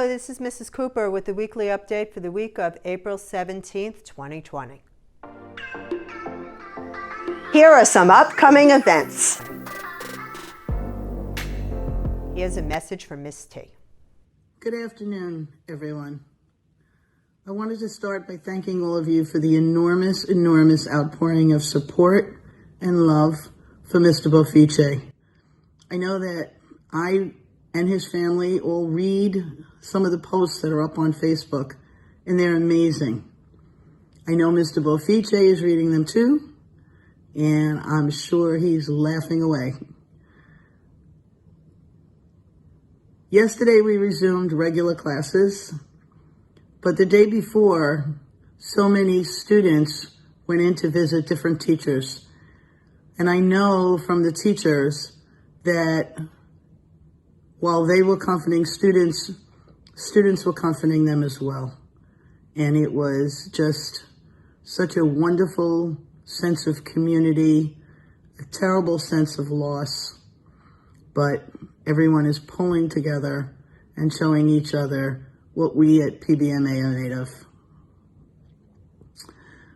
Hello, this is Mrs. Cooper with the weekly update for the week of April 17th, 2020. Here are some upcoming events. Here's a message from Miss T. Good afternoon, everyone. I wanted to start by thanking all of you for the enormous outpouring of support and love for Mr. Brophy. I know that I and his family all read some of the posts that are up on Facebook, and they're amazing. I know Mr. Brophy is reading them too, and I'm sure he's laughing away. Yesterday we resumed regular classes, but the day before, so many students went in to visit different teachers. And I know from the teachers that while they were comforting students were comforting them as well. And it was just such a wonderful sense of community, a terrible sense of loss, but everyone is pulling together and showing each other what we at PBMA are made of.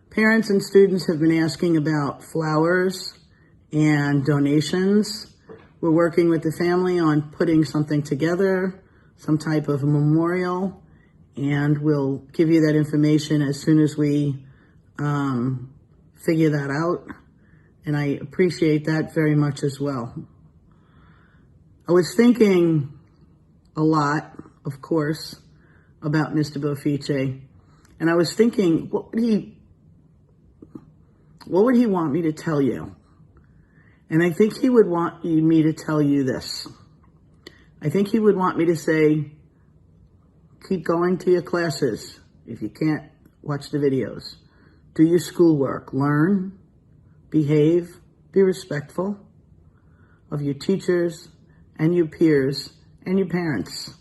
Parents and students have been asking about flowers and donations. We're working with the family on putting something together, some type of memorial, and we'll give you that information as soon as we figure that out. And I appreciate that very much as well. I was thinking a lot, of course, about Mr. Brophy, and I was thinking, what would he want me to tell you? And I think he would want me to tell you this. I think he would want me to say, keep going to your classes if you can't watch the videos. Do your schoolwork, learn, behave, be respectful of your teachers and your peers and your parents.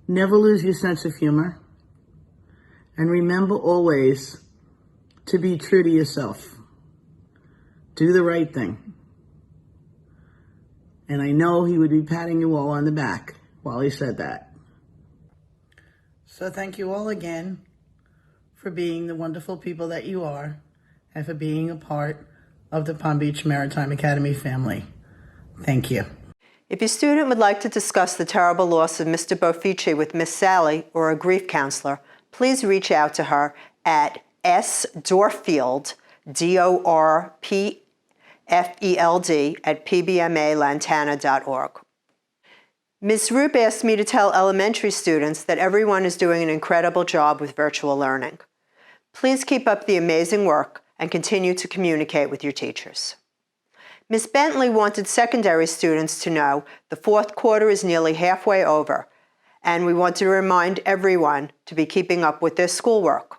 Never lose your sense of humor. And remember always to be true to yourself. Do the right thing. And I know he would be patting you all on the back while he said that. So thank you all again for being the wonderful people that you are and for being a part of the Palm Beach Maritime Academy family. Thank you. If your student would like to discuss the terrible loss of Mr. Brophy with Miss Sally or a grief counselor, please reach out to her at sdorfield, DORPFELD, at pbmalantana.org. Ms. Roop asked me to tell elementary students that everyone is doing an incredible job with virtual learning. Please keep up the amazing work and continue to communicate with your teachers. Ms. Bentley wanted secondary students to know the fourth quarter is nearly halfway over, and we want to remind everyone to be keeping up with their schoolwork.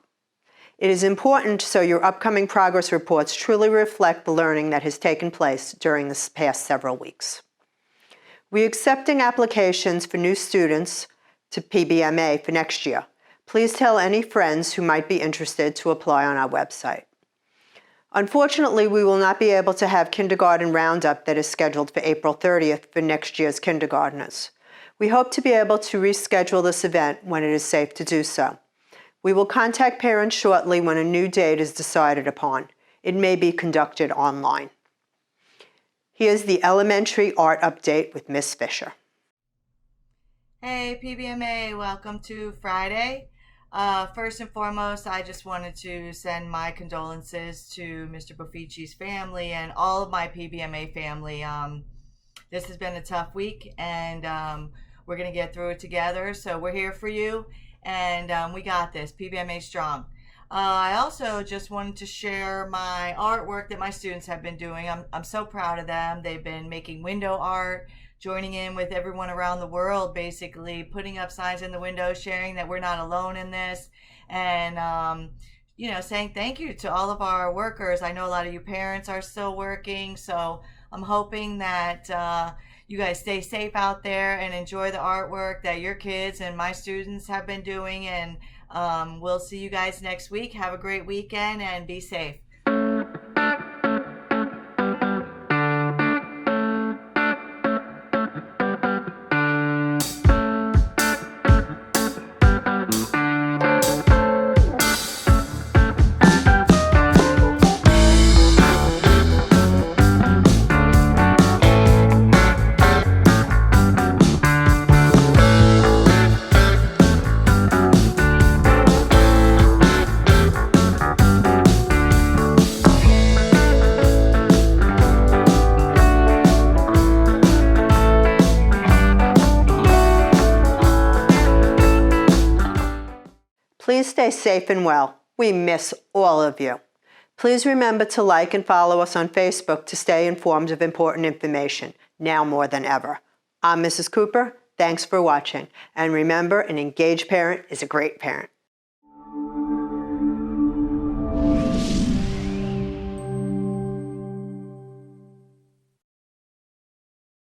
It is important so your upcoming progress reports truly reflect the learning that has taken place during the past several weeks. We are accepting applications for new students to PBMA for next year. Please tell any friends who might be interested to apply on our website. Unfortunately, we will not be able to have kindergarten roundup that is scheduled for April 30th for next year's kindergartners. We hope to be able to reschedule this event when it is safe to do so. We will contact parents shortly when a new date is decided upon. It may be conducted online. Here's the elementary art update with Miss Fisher. Hey PBMA, welcome to Friday. First and foremost, I just wanted to send my condolences to Mr. Brophy's family and all of my PBMA family. This has been a tough week, and we're going to get through it together. So we're here for you, and we got this. PBMA strong. I also just wanted to share my artwork that my students have been doing. I'm so proud of them. They've been making window art, joining in with everyone around the world, basically putting up signs in the window, sharing that we're not alone in this, and saying thank you to all of our workers. I know a lot of you parents are still working, so I'm hoping that you guys stay safe out there and enjoy the artwork that your kids and my students have been doing, and we'll see you guys next week. Have a great weekend and be safe. Please stay safe and well. We miss all of you. Please remember to like and follow us on Facebook to stay informed of important information, now more than ever. I'm Mrs. Cooper. Thanks for watching. And remember, an engaged parent is a great parent.